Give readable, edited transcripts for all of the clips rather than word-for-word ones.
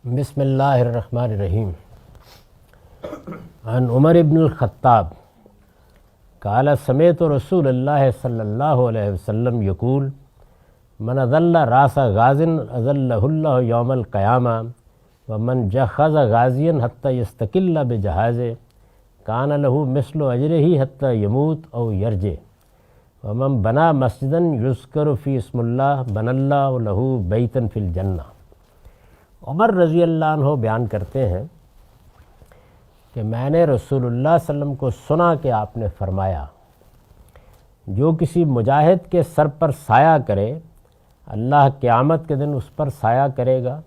بسم اللہ الرحمن الرحیم. عن عمر بن الخطاب قال سمعت رسول اللہ صلی اللہ علیہ وسلم یقول من اذل راس غاز اذلہ اللہ یوم القیامہ ومن جخذ غازیا حتی یستقل بجہازہ کان لہ مثل اجرہ حتی یموت او یرجع ومن بنا مسجدا یذکر فی اسم اللہ بنى اللہ لہ بیتا فی الجنہ. عمر رضی اللہ عنہ بیان کرتے ہیں کہ میں نے رسول اللہ صلی اللہ علیہ وسلم کو سنا کہ آپ نے فرمایا جو کسی مجاہد کے سر پر سایہ کرے اللہ قیامت کے دن اس پر سایہ کرے گا.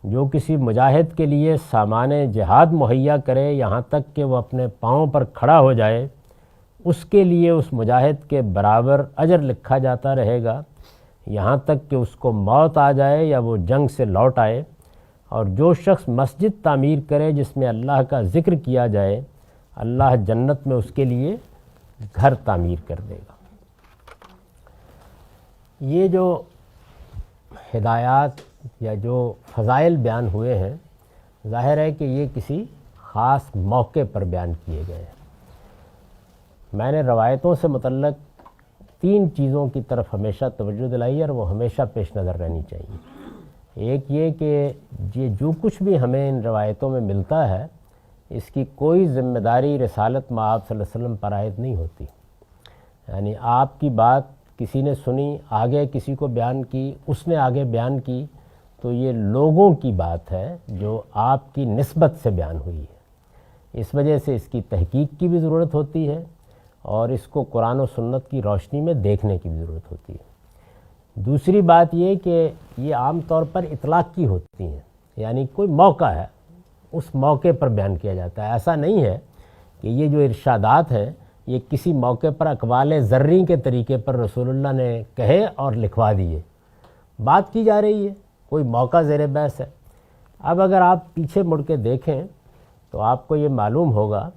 جو کسی مجاہد کے لیے سامان جہاد مہیا کرے یہاں تک کہ وہ اپنے پاؤں پر کھڑا ہو جائے اس کے لیے اس مجاہد کے برابر اجر لکھا جاتا رہے گا یہاں تک کہ اس کو موت آ جائے یا وہ جنگ سے لوٹ آئے. اور جو شخص مسجد تعمیر کرے جس میں اللہ کا ذکر کیا جائے اللہ جنت میں اس کے لیے گھر تعمیر کر دے گا. یہ جو ہدایات یا جو فضائل بیان ہوئے ہیں ظاہر ہے کہ یہ کسی خاص موقع پر بیان کیے گئے ہیں. میں نے روایتوں سے متعلق 3 چیزوں کی طرف ہمیشہ توجہ دلائی اور وہ ہمیشہ پیش نظر رہنی چاہیے. ایک یہ کہ یہ جو کچھ بھی ہمیں ان روایتوں میں ملتا ہے اس کی کوئی ذمہ داری رسالت مآب صلی اللہ علیہ وسلم پر عائد نہیں ہوتی. یعنی آپ کی بات کسی نے سنی آگے کسی کو بیان کی اس نے آگے بیان کی تو یہ لوگوں کی بات ہے جو آپ کی نسبت سے بیان ہوئی ہے. اس وجہ سے اس کی تحقیق کی بھی ضرورت ہوتی ہے اور اس کو قرآن و سنت کی روشنی میں دیکھنے کی بھی ضرورت ہوتی ہے. دوسری بات یہ کہ یہ عام طور پر اطلاق کی ہوتی ہیں یعنی کوئی موقع ہے اس موقع پر بیان کیا جاتا ہے. ایسا نہیں ہے کہ یہ جو ارشادات ہیں یہ کسی موقع پر اقوال زرعی کے طریقے پر رسول اللہ نے کہے اور لکھوا دیے. بات کی جا رہی ہے کوئی موقع زیر بحث ہے. اب اگر آپ پیچھے مڑ کے دیکھیں تو آپ کو یہ معلوم ہوگا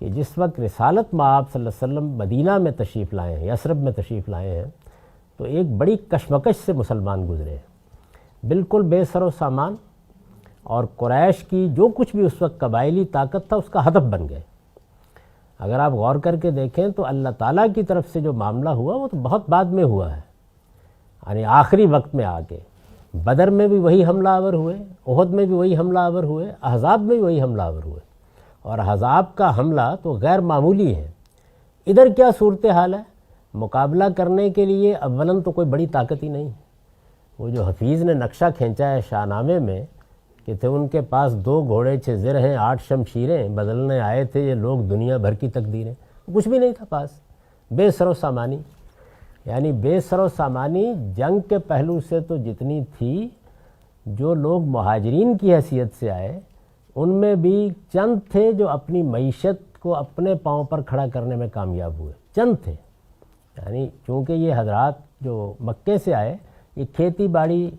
کہ جس وقت رسالت مآب صلی اللہ علیہ وسلم مدینہ میں تشریف لائے ہیں یثرب میں تشریف لائے ہیں تو ایک بڑی کشمکش سے مسلمان گزرے ہیں بالکل بے سر و سامان اور قریش کی جو کچھ بھی اس وقت قبائلی طاقت تھا اس کا ہدف بن گئے. اگر آپ غور کر کے دیکھیں تو اللہ تعالیٰ کی طرف سے جو معاملہ ہوا وہ تو بہت بعد میں ہوا ہے یعنی آخری وقت میں آ کے. بدر میں بھی وہی حملہ آور ہوئے احد میں بھی وہی حملہ آور ہوئے احزاب میں بھی وہی حملہ آور ہوئے اور احزاب کا حملہ تو غیر معمولی ہے. ادھر کیا صورتحال ہے مقابلہ کرنے کے لیے اولاً تو کوئی بڑی طاقت ہی نہیں. وہ جو حفیظ نے نقشہ کھینچا ہے شاہ نامے میں کہ تھے ان کے پاس 2 گھوڑے 6 زر ہیں 8 شمشیریں بدلنے آئے تھے یہ لوگ دنیا بھر کی تقدیریں. کچھ بھی نہیں تھا پاس بے سر و سامانی. یعنی بے سر و سامانی جنگ کے پہلو سے تو جتنی تھی جو لوگ مہاجرین کی حیثیت سے آئے ان میں بھی چند تھے جو اپنی معیشت کو اپنے پاؤں پر کھڑا کرنے میں کامیاب ہوئے. چند تھے یعنی چونکہ یہ حضرات جو مکے سے آئے یہ کھیتی باڑی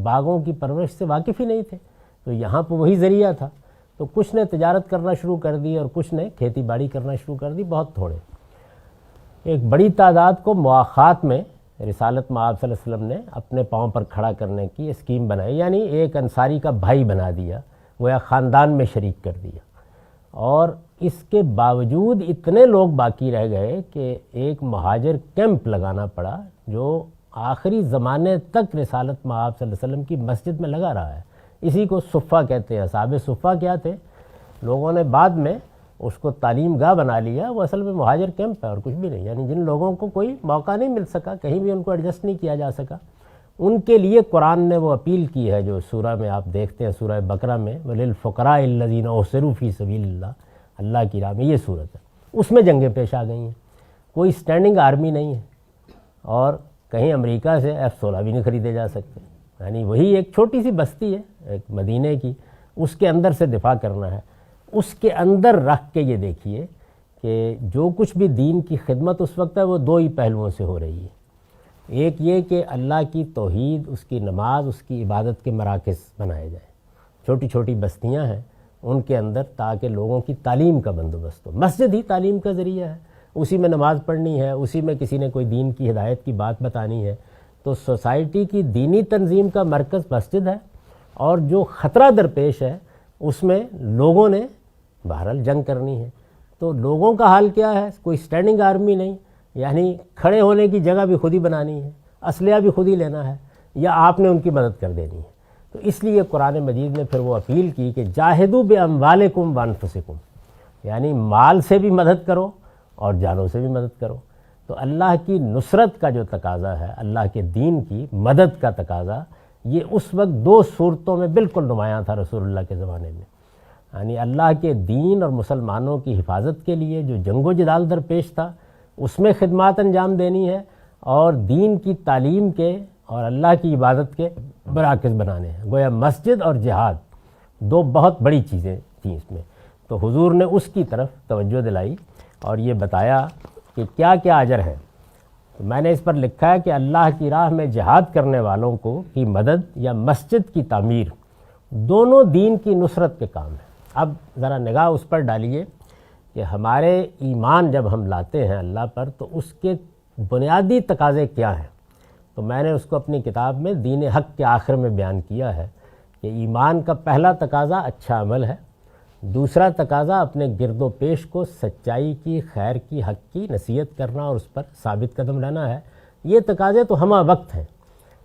باغوں کی پرورش سے واقف ہی نہیں تھے تو یہاں پہ وہی ذریعہ تھا تو کچھ نے تجارت کرنا شروع کر دی اور کچھ نے کھیتی باڑی کرنا شروع کر دی. بہت تھوڑے ایک بڑی تعداد کو مواخات میں رسالت مآب صلی اللہ علیہ وسلم نے اپنے پاؤں پر کھڑا کرنے کی اسکیم بنائی یعنی ایک انصاری کا بھائی بنا دیا گویا خاندان میں شریک کر دیا. اور اس کے باوجود اتنے لوگ باقی رہ گئے کہ ایک مہاجر کیمپ لگانا پڑا جو آخری زمانے تک رسالت مآب صلی اللہ علیہ وسلم کی مسجد میں لگا رہا ہے. اسی کو صفہ کہتے ہیں. اصحاب صفہ کیا تھے لوگوں نے بعد میں اس کو تعلیم گاہ بنا لیا وہ اصل میں مہاجر کیمپ ہے اور کچھ بھی نہیں. یعنی جن لوگوں کو کوئی موقع نہیں مل سکا کہیں بھی ان کو ایڈجسٹ نہیں کیا جا سکا ان کے لیے قرآن نے وہ اپیل کی ہے جو سورہ میں آپ دیکھتے ہیں سورہ بقرہ میں وَلِلْفُقَرَاءِ الَّذِينَ أُحْصِرُوا فِي سَبِيلِ اللَّهِ اللہ کی راہ میں یہ صورت ہے. اس میں جنگیں پیش آ گئی ہیں. کوئی اسٹینڈنگ آرمی نہیں ہے اور کہیں امریکہ سے F-16 بھی نہیں خریدے جا سکتے. یعنی وہی ایک چھوٹی سی بستی ہے ایک مدینے کی اس کے اندر سے دفاع کرنا ہے. اس کے اندر رکھ کے یہ دیکھیے کہ جو کچھ بھی دین کی خدمت اس وقت ہے وہ 2 ہی پہلوؤں سے ہو رہی ہے. ایک یہ کہ اللہ کی توحید اس کی نماز اس کی عبادت کے مراکز بنائے جائیں. چھوٹی چھوٹی بستیاں ہیں ان کے اندر تاکہ لوگوں کی تعلیم کا بندوبست ہو. مسجد ہی تعلیم کا ذریعہ ہے اسی میں نماز پڑھنی ہے اسی میں کسی نے کوئی دین کی ہدایت کی بات بتانی ہے تو سوسائٹی کی دینی تنظیم کا مرکز مسجد ہے اور جو خطرہ درپیش ہے اس میں لوگوں نے بہرحال جنگ کرنی ہے. تو لوگوں کا حال کیا ہے؟ کوئی اسٹینڈنگ آرمی نہیں، یعنی کھڑے ہونے کی جگہ بھی خود ہی بنانی ہے، اسلحہ بھی خود ہی لینا ہے، یا آپ نے ان کی مدد کر دینی ہے. تو اس لیے قرآن مجید نے پھر وہ اپیل کی کہ جاہدوا باموالکم وانفسکم، یعنی مال سے بھی مدد کرو اور جانوں سے بھی مدد کرو. تو اللہ کی نصرت کا جو تقاضا ہے، اللہ کے دین کی مدد کا تقاضا، یہ اس وقت دو صورتوں میں بالکل نمایاں تھا رسول اللہ کے زمانے میں. یعنی اللہ کے دین اور مسلمانوں کی حفاظت کے لیے جو جنگ و جدال درپیش تھا اس میں خدمات انجام دینی ہے، اور دین کی تعلیم کے اور اللہ کی عبادت کے مراکز بنانے ہیں. گویا مسجد اور جہاد دو بہت بڑی چیزیں تھیں اس میں. تو حضور نے اس کی طرف توجہ دلائی اور یہ بتایا کہ کیا کیا اجر ہے. تو میں نے اس پر لکھا ہے کہ اللہ کی راہ میں جہاد کرنے والوں کو کی مدد یا مسجد کی تعمیر دونوں دین کی نصرت کے کام ہیں. اب ذرا نگاہ اس پر ڈالیے کہ ہمارے ایمان جب ہم لاتے ہیں اللہ پر تو اس کے بنیادی تقاضے کیا ہیں. تو میں نے اس کو اپنی کتاب میں دین حق کے آخر میں بیان کیا ہے کہ ایمان کا پہلا تقاضا اچھا عمل ہے، دوسرا تقاضا اپنے گرد و پیش کو سچائی کی، خیر کی، حق کی نصیحت کرنا اور اس پر ثابت قدم رہنا ہے. یہ تقاضے تو ہمہ وقت ہیں،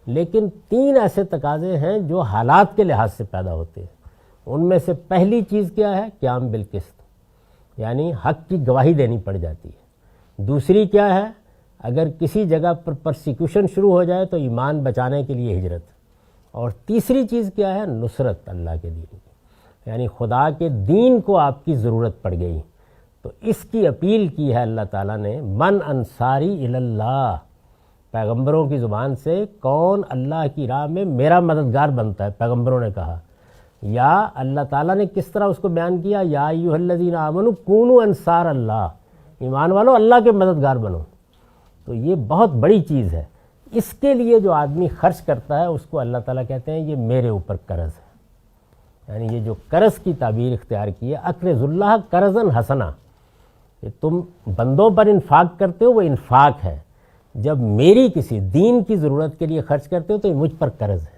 لیکن تین ایسے تقاضے ہیں جو حالات کے لحاظ سے پیدا ہوتے ہیں. ان میں سے پہلی چیز کیا ہے؟ قیام بالقسط، یعنی حق کی گواہی دینی پڑ جاتی ہے. دوسری کیا ہے؟ اگر کسی جگہ پر پرسیکیوشن شروع ہو جائے تو ایمان بچانے کے لیے ہجرت. اور تیسری چیز کیا ہے؟ نصرت اللہ کے دین کی، یعنی خدا کے دین کو آپ کی ضرورت پڑ گئی. تو اس کی اپیل کی ہے اللہ تعالیٰ نے، من انصاری اللہ، پیغمبروں کی زبان سے کون اللہ کی راہ میں میرا مددگار بنتا ہے، پیغمبروں نے کہا. یا اللہ تعالیٰ نے کس طرح اس کو بیان کیا، یا ایھا الذین آمنوا کونوا انصار اللہ، ایمان والو اللہ کے مددگار بنو. تو یہ بہت بڑی چیز ہے. اس کے لیے جو آدمی خرچ کرتا ہے اس کو اللہ تعالیٰ کہتے ہیں یہ میرے اوپر قرض ہے. یعنی یہ جو قرض کی تعبیر اختیار کی ہے، اقرض اللہ قرضاً حسنا، کہ تم بندوں پر انفاق کرتے ہو وہ انفاق ہے، جب میری کسی دین کی ضرورت کے لیے خرچ کرتے ہو تو یہ مجھ پر قرض ہے.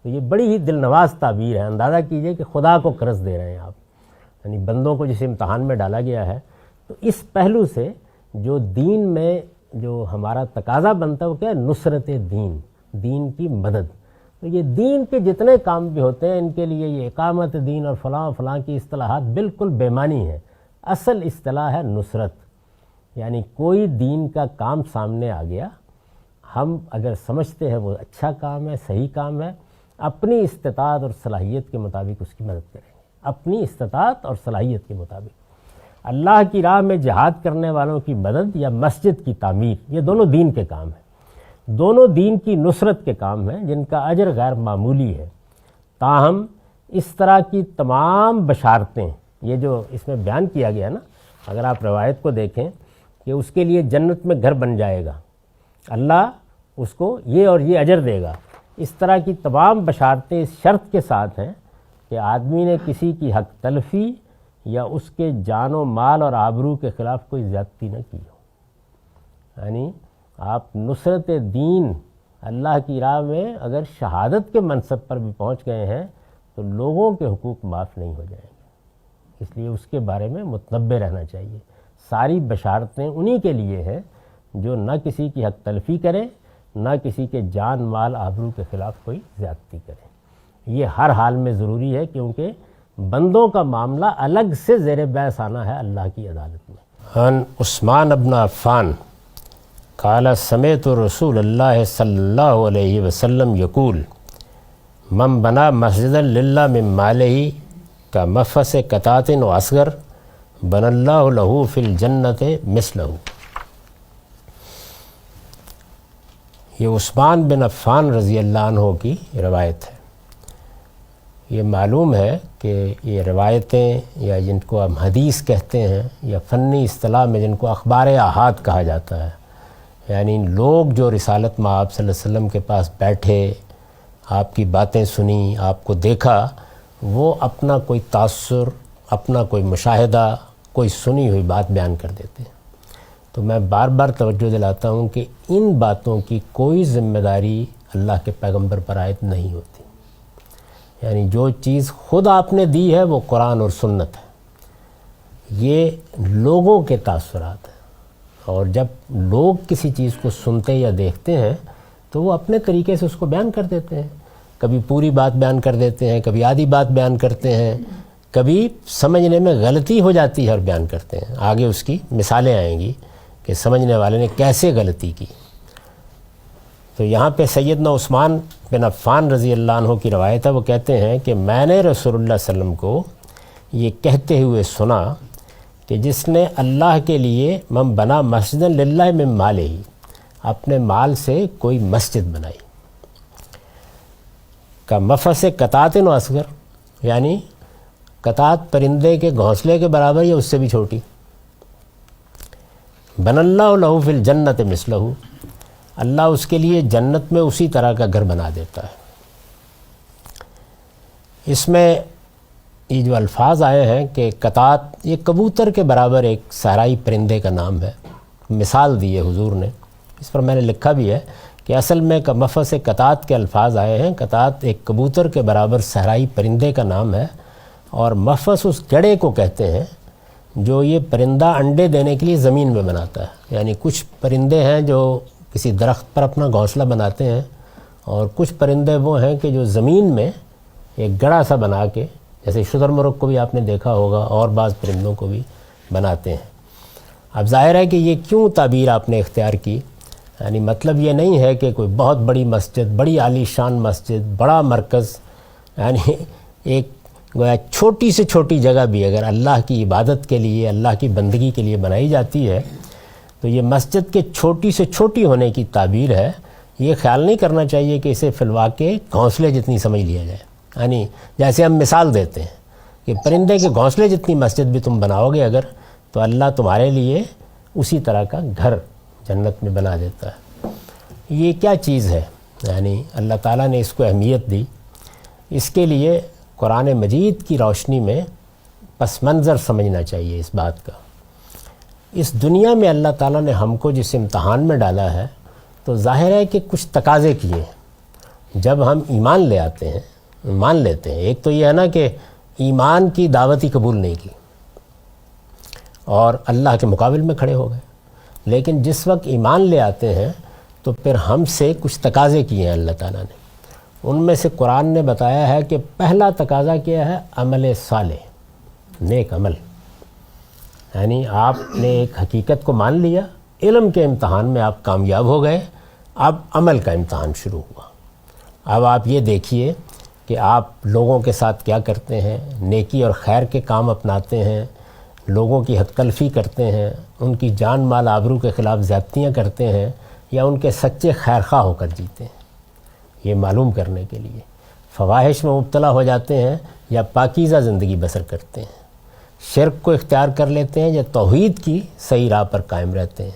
تو یہ بڑی ہی دل نواز تعبیر ہے. اندازہ کیجئے کہ خدا کو قرض دے رہے ہیں آپ، یعنی بندوں کو جس امتحان میں ڈالا گیا ہے. تو اس پہلو سے جو دین میں جو ہمارا تقاضا بنتا ہے وہ کیا ہے؟ نصرت دین، دین کی مدد. تو یہ دین کے جتنے کام بھی ہوتے ہیں ان کے لیے یہ اقامت دین اور فلاں فلاں کی اصطلاحات بالکل بے معنی ہے. اصل اصطلاح ہے نصرت. یعنی کوئی دین کا کام سامنے آ گیا، ہم اگر سمجھتے ہیں وہ اچھا کام ہے، صحیح کام ہے، اپنی استطاعت اور صلاحیت کے مطابق اس کی مدد کریں گے، اپنی استطاعت اور صلاحیت کے مطابق. اللہ کی راہ میں جہاد کرنے والوں کی مدد یا مسجد کی تعمیر، یہ دونوں دین کے کام ہیں، دونوں دین کی نصرت کے کام ہیں جن کا اجر غیر معمولی ہے. تاہم اس طرح کی تمام بشارتیں، یہ جو اس میں بیان کیا گیا نا، اگر آپ روایت کو دیکھیں کہ اس کے لیے جنت میں گھر بن جائے گا، اللہ اس کو یہ اور یہ اجر دے گا، اس طرح کی تمام بشارتیں اس شرط کے ساتھ ہیں کہ آدمی نے کسی کی حق تلفی یا اس کے جان و مال اور آبرو کے خلاف کوئی زیادتی نہ کی ہو. یعنی آپ نصرت دین اللہ کی راہ میں اگر شہادت کے منصب پر بھی پہنچ گئے ہیں تو لوگوں کے حقوق معاف نہیں ہو جائیں گے. اس لیے اس کے بارے میں متنبہ رہنا چاہیے. ساری بشارتیں انہی کے لیے ہیں جو نہ کسی کی حق تلفی کریں، نہ کسی کے جان مال آبرو کے خلاف کوئی زیادتی کریں. یہ ہر حال میں ضروری ہے کیونکہ بندوں کا معاملہ الگ سے زیر بحث آنا ہے اللہ کی عدالت میں. عن عثمان بن عفان قال سمعت رسول اللہ صلی اللہ علیہ وسلم یقول من بنا مسجدا للہ من مالہ کمفس قطعۃ واصغر بنى اللہ لہ فی الجنۃ مثلہ. یہ عثمان بن عفان رضی اللہ عنہ کی روایت ہے. یہ معلوم ہے کہ یہ روایتیں یا جن کو ہم حدیث کہتے ہیں یا فنی اصطلاح میں جن کو اخبار احاد کہا جاتا ہے، یعنی لوگ جو رسالت مآب صلی اللہ علیہ وسلم کے پاس بیٹھے، آپ کی باتیں سنی، آپ کو دیکھا، وہ اپنا کوئی تاثر، اپنا کوئی مشاہدہ، کوئی سنی ہوئی بات بیان کر دیتے ہیں. تو میں بار بار توجہ دلاتا ہوں کہ ان باتوں کی کوئی ذمہ داری اللہ کے پیغمبر پر عائد نہیں ہوتی. یعنی جو چیز خود آپ نے دی ہے وہ قرآن اور سنت ہے، یہ لوگوں کے تاثرات ہیں، اور جب لوگ کسی چیز کو سنتے یا دیکھتے ہیں تو وہ اپنے طریقے سے اس کو بیان کر دیتے ہیں، کبھی پوری بات بیان کر دیتے ہیں، کبھی آدھی بات بیان کرتے ہیں، کبھی سمجھنے میں غلطی ہو جاتی ہے اور بیان کرتے ہیں۔ آگے اس کی مثالیں آئیں گی کہ سمجھنے والے نے کیسے غلطی کی۔ تو یہاں پہ سیدنا عثمان بن عفان رضی اللہ عنہ کی روایت ہے، وہ کہتے ہیں کہ میں نے رسول اللہ صلی اللہ علیہ وسلم کو یہ کہتے ہوئے سنا کہ جس نے اللہ کے لیے من بنا مسجد للہ من مالہ، اپنے مال سے کوئی مسجد بنائی، کا مفس قطات و اصغر، یعنی قطات پرندے کے گھونسلے کے برابر یا اس سے بھی چھوٹی، بن اللہ لہ فی الجنت مثلہ، اللہ اس کے لیے جنت میں اسی طرح کا گھر بنا دیتا ہے۔ اس میں یہ جو الفاظ آئے ہیں کہ قطات، یہ کبوتر کے برابر ایک صحرائی پرندے کا نام ہے، مثال دی ہے حضور نے، اس پر میں نے لکھا بھی ہے کہ اصل میں مفس قطات کے الفاظ آئے ہیں، قطات ایک کبوتر کے برابر صحرائی پرندے کا نام ہے، اور مفس اس گڑے کو کہتے ہیں جو یہ پرندہ انڈے دینے کے لیے زمین میں بناتا ہے۔ یعنی کچھ پرندے ہیں جو کسی درخت پر اپنا گھونسلہ بناتے ہیں، اور کچھ پرندے وہ ہیں کہ جو زمین میں ایک گڑا سا بنا کے، جیسے شتر مرغ کو بھی آپ نے دیکھا ہوگا اور بعض پرندوں کو بھی بناتے ہیں۔ اب ظاہر ہے کہ یہ کیوں تعبیر آپ نے اختیار کی، یعنی مطلب یہ نہیں ہے کہ کوئی بہت بڑی مسجد، بڑی عالی شان مسجد، بڑا مرکز، یعنی ایک گویا چھوٹی سے چھوٹی جگہ بھی اگر اللہ کی عبادت کے لیے، اللہ کی بندگی کے لیے بنائی جاتی ہے تو یہ مسجد کے چھوٹی سے چھوٹی ہونے کی تعبیر ہے۔ یہ خیال نہیں کرنا چاہیے کہ اسے فی الواقع گھونسلے جتنی سمجھ لیا جائے، یعنی جیسے ہم مثال دیتے ہیں کہ پرندے کے گھونسلے جتنی مسجد بھی تم بناؤ گے اگر، تو اللہ تمہارے لیے اسی طرح کا گھر جنت میں بنا دیتا ہے۔ یہ کیا چیز ہے، یعنی اللہ تعالیٰ نے اس کو اہمیت دی، اس کے لیے قرآن مجید کی روشنی میں پس منظر سمجھنا چاہیے اس بات کا۔ اس دنیا میں اللہ تعالیٰ نے ہم کو جس امتحان میں ڈالا ہے تو ظاہر ہے کہ کچھ تقاضے کیے ہیں۔ جب ہم ایمان لے آتے ہیں، مان لیتے ہیں، ایک تو یہ ہے نا کہ ایمان کی دعوت ہی قبول نہیں کی اور اللہ کے مقابل میں کھڑے ہو گئے، لیکن جس وقت ایمان لے آتے ہیں تو پھر ہم سے کچھ تقاضے کیے ہیں اللہ تعالیٰ نے۔ ان میں سے قرآن نے بتایا ہے کہ پہلا تقاضا کیا ہے، عمل صالح، نیک عمل، یعنی آپ نے ایک حقیقت کو مان لیا، علم کے امتحان میں آپ کامیاب ہو گئے، اب عمل کا امتحان شروع ہوا۔ اب آپ یہ دیکھیے کہ آپ لوگوں کے ساتھ کیا کرتے ہیں، نیکی اور خیر کے کام اپناتے ہیں، لوگوں کی حد تلفی کرتے ہیں، ان کی جان مال آبرو کے خلاف زیادتیاں کرتے ہیں، یا ان کے سچے خیر خواہ ہو کر جیتے ہیں۔ یہ معلوم کرنے کے لیے فواحش میں مبتلا ہو جاتے ہیں یا پاکیزہ زندگی بسر کرتے ہیں، شرک کو اختیار کر لیتے ہیں یا توحید کی صحیح راہ پر قائم رہتے ہیں،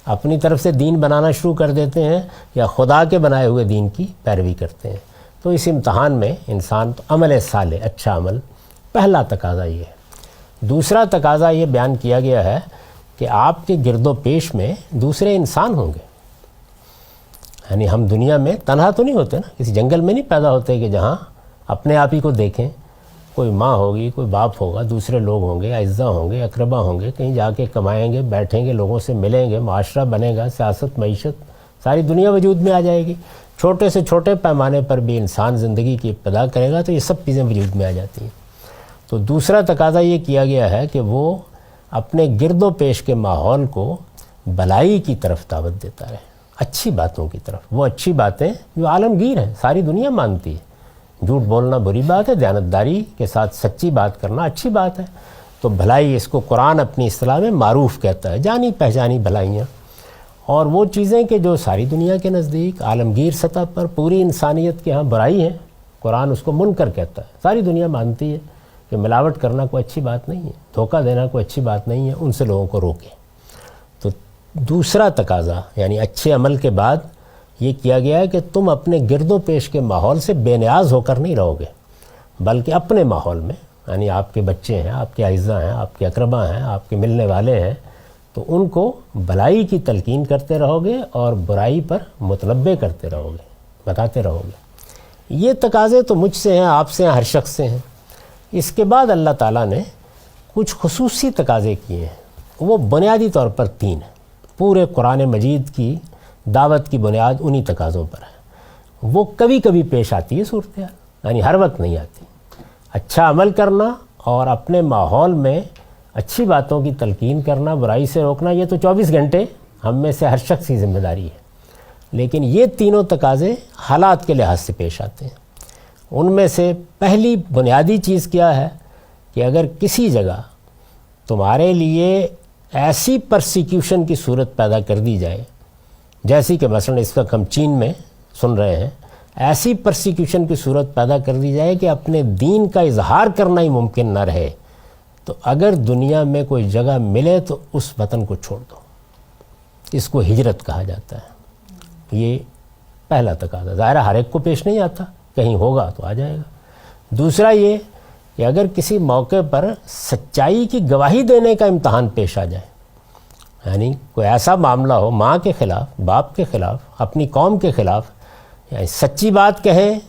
اپنی طرف سے دین بنانا شروع کر دیتے ہیں یا خدا کے بنائے ہوئے دین کی پیروی کرتے ہیں۔ تو اس امتحان میں انسان تو عمل صالح، اچھا عمل، پہلا تقاضا یہ ہے۔ دوسرا تقاضا یہ بیان کیا گیا ہے کہ آپ کے گرد و پیش میں دوسرے انسان ہوں گے، یعنی ہم دنیا میں تنہا تو نہیں ہوتے نا، کسی جنگل میں نہیں پیدا ہوتے کہ جہاں اپنے آپ ہی کو دیکھیں، کوئی ماں ہوگی، کوئی باپ ہوگا، دوسرے لوگ ہوں گے، اعزاء ہوں گے، اقربا ہوں گے، کہیں جا کے کمائیں گے، بیٹھیں گے، لوگوں سے ملیں گے، معاشرہ بنے گا، سیاست، معیشت، ساری دنیا وجود میں آ جائے گی۔ چھوٹے سے چھوٹے پیمانے پر بھی انسان زندگی کی ابتدا کرے گا تو یہ سب چیزیں وجود میں آ جاتی ہیں۔ تو دوسرا تقاضا یہ کیا گیا ہے کہ وہ اپنے گرد و پیش کے ماحول کو بھلائی کی طرف دعوت دیتا رہے، اچھی باتوں کی طرف، وہ اچھی باتیں جو عالمگیر ہیں، ساری دنیا مانتی ہے۔ جھوٹ بولنا بری بات ہے، دیانتداری کے ساتھ سچی بات کرنا اچھی بات ہے، تو بھلائی، اس کو قرآن اپنی اصطلاح میں معروف کہتا ہے، جانی پہچانی بھلائیاں، اور وہ چیزیں کہ جو ساری دنیا کے نزدیک عالمگیر سطح پر پوری انسانیت کے ہاں برائی ہے، قرآن اس کو منکر کہتا ہے۔ ساری دنیا مانتی ہے کہ ملاوٹ کرنا کوئی اچھی بات نہیں ہے، دھوکہ دینا کوئی اچھی بات نہیں ہے، ان سے لوگوں کو روکیں۔ تو دوسرا تقاضا یعنی اچھے عمل کے بعد یہ کیا گیا ہے کہ تم اپنے گرد و پیش کے ماحول سے بے نیاز ہو کر نہیں رہو گے، بلکہ اپنے ماحول میں، یعنی آپ کے بچے ہیں، آپ کے اعزاء ہیں، آپ کے اقربا ہیں، آپ کے ملنے والے ہیں، تو ان کو بھلائی کی تلقین کرتے رہو گے اور برائی پر متنبہ کرتے رہو گے، بتاتے رہو گے۔ یہ تقاضے تو مجھ سے ہیں، آپ سے ہیں، ہر شخص سے ہیں۔ اس کے بعد اللہ تعالیٰ نے کچھ خصوصی تقاضے کیے ہیں، وہ بنیادی طور پر 3 ہیں۔ پورے قرآن مجید کی دعوت کی بنیاد انہی تقاضوں پر ہے۔ وہ کبھی کبھی پیش آتی ہے صورتحال، یعنی ہر وقت نہیں آتی۔ اچھا عمل کرنا اور اپنے ماحول میں اچھی باتوں کی تلقین کرنا، برائی سے روکنا، یہ تو 24 گھنٹے ہم میں سے ہر شخص کی ذمہ داری ہے۔ لیکن یہ تینوں تقاضے حالات کے لحاظ سے پیش آتے ہیں۔ ان میں سے پہلی بنیادی چیز کیا ہے کہ اگر کسی جگہ تمہارے لیے ایسی پرسیکیوشن کی صورت پیدا کر دی جائے، جیسی کہ مثلا اس وقت ہم چین میں سن رہے ہیں، ایسی پرسیکیوشن کی صورت پیدا کر دی جائے کہ اپنے دین کا اظہار کرنا ہی ممکن نہ رہے، تو اگر دنیا میں کوئی جگہ ملے تو اس وطن کو چھوڑ دو۔ اس کو ہجرت کہا جاتا ہے۔ یہ پہلا تقاضا، ظاہر ہر ایک کو پیش نہیں آتا، کہیں ہوگا تو آ جائے گا۔ دوسرا یہ کہ اگر کسی موقع پر سچائی کی گواہی دینے کا امتحان پیش آ جائے، یعنی کوئی ایسا معاملہ ہو ماں کے خلاف، باپ کے خلاف، اپنی قوم کے خلاف، یعنی سچی بات کہیں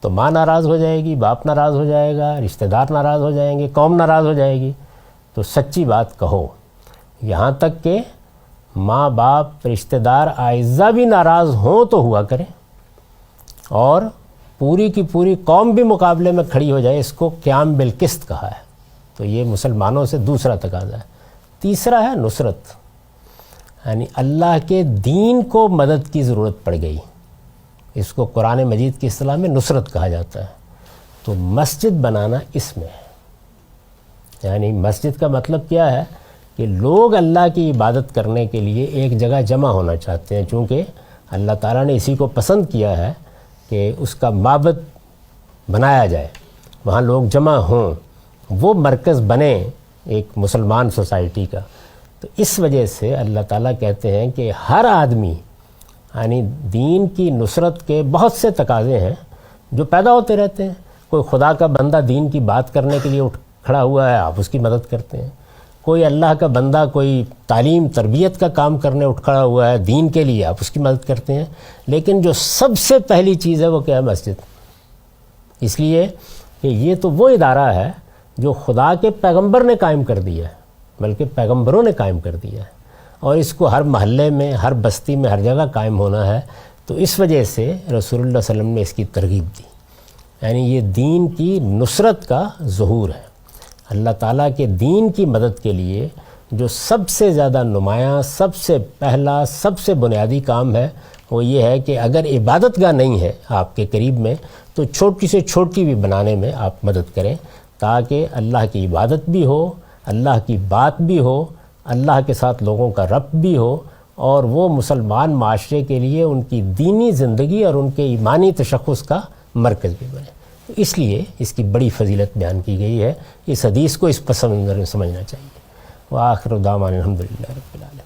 تو ماں ناراض ہو جائے گی، باپ ناراض ہو جائے گا، رشتہ دار ناراض ہو جائیں گے، قوم ناراض ہو جائے گی، تو سچی بات کہو، یہاں تک کہ ماں باپ رشتہ دار اعزہ بھی ناراض ہوں تو ہوا کریں، اور پوری کی پوری قوم بھی مقابلے میں کھڑی ہو جائے۔ اس کو قیام بالقسط کہا ہے۔ تو یہ مسلمانوں سے دوسرا تقاضا ہے۔ تیسرا ہے نصرت، یعنی اللہ کے دین کو مدد کی ضرورت پڑ گئی، اس کو قرآن مجید کی اصطلاح میں نصرت کہا جاتا ہے۔ تو مسجد بنانا اس میں ہے، یعنی مسجد کا مطلب کیا ہے کہ لوگ اللہ کی عبادت کرنے کے لیے ایک جگہ جمع ہونا چاہتے ہیں، چونکہ اللہ تعالیٰ نے اسی کو پسند کیا ہے کہ اس کا معبد بنایا جائے، وہاں لوگ جمع ہوں، وہ مرکز بنے ایک مسلمان سوسائٹی کا۔ تو اس وجہ سے اللہ تعالیٰ کہتے ہیں کہ ہر آدمی، یعنی دین کی نصرت کے بہت سے تقاضے ہیں جو پیدا ہوتے رہتے ہیں۔ کوئی خدا کا بندہ دین کی بات کرنے کے لیے اٹھ کھڑا ہوا ہے، آپ اس کی مدد کرتے ہیں۔ کوئی اللہ کا بندہ کوئی تعلیم تربیت کا کام کرنے اٹھ کھڑا ہوا ہے دین کے لیے، آپ اس کی مدد کرتے ہیں۔ لیکن جو سب سے پہلی چیز ہے وہ کیا ہے؟ مسجد۔ اس لیے کہ یہ تو وہ ادارہ ہے جو خدا کے پیغمبر نے قائم کر دیا ہے، بلکہ پیغمبروں نے قائم کر دیا ہے، اور اس کو ہر محلے میں، ہر بستی میں، ہر جگہ قائم ہونا ہے۔ تو اس وجہ سے رسول اللہ صلی اللہ علیہ وسلم نے اس کی ترغیب دی، یعنی یہ دین کی نصرت کا ظہور ہے۔ اللہ تعالیٰ کے دین کی مدد کے لیے جو سب سے زیادہ نمایاں، سب سے پہلا، سب سے بنیادی کام ہے وہ یہ ہے کہ اگر عبادت گاہ نہیں ہے آپ کے قریب میں تو چھوٹی سے چھوٹی بھی بنانے میں آپ مدد کریں، تاکہ اللہ کی عبادت بھی ہو، اللہ کی بات بھی ہو، اللہ کے ساتھ لوگوں کا ربط بھی ہو، اور وہ مسلمان معاشرے کے لیے ان کی دینی زندگی اور ان کے ایمانی تشخص کا مرکز بھی بنے۔ اس لیے اس کی بڑی فضیلت بیان کی گئی ہے۔ اس حدیث کو اس پس منظر میں سمجھنا چاہیے۔ وآخر دعوانا الحمدللہ رب العالمین۔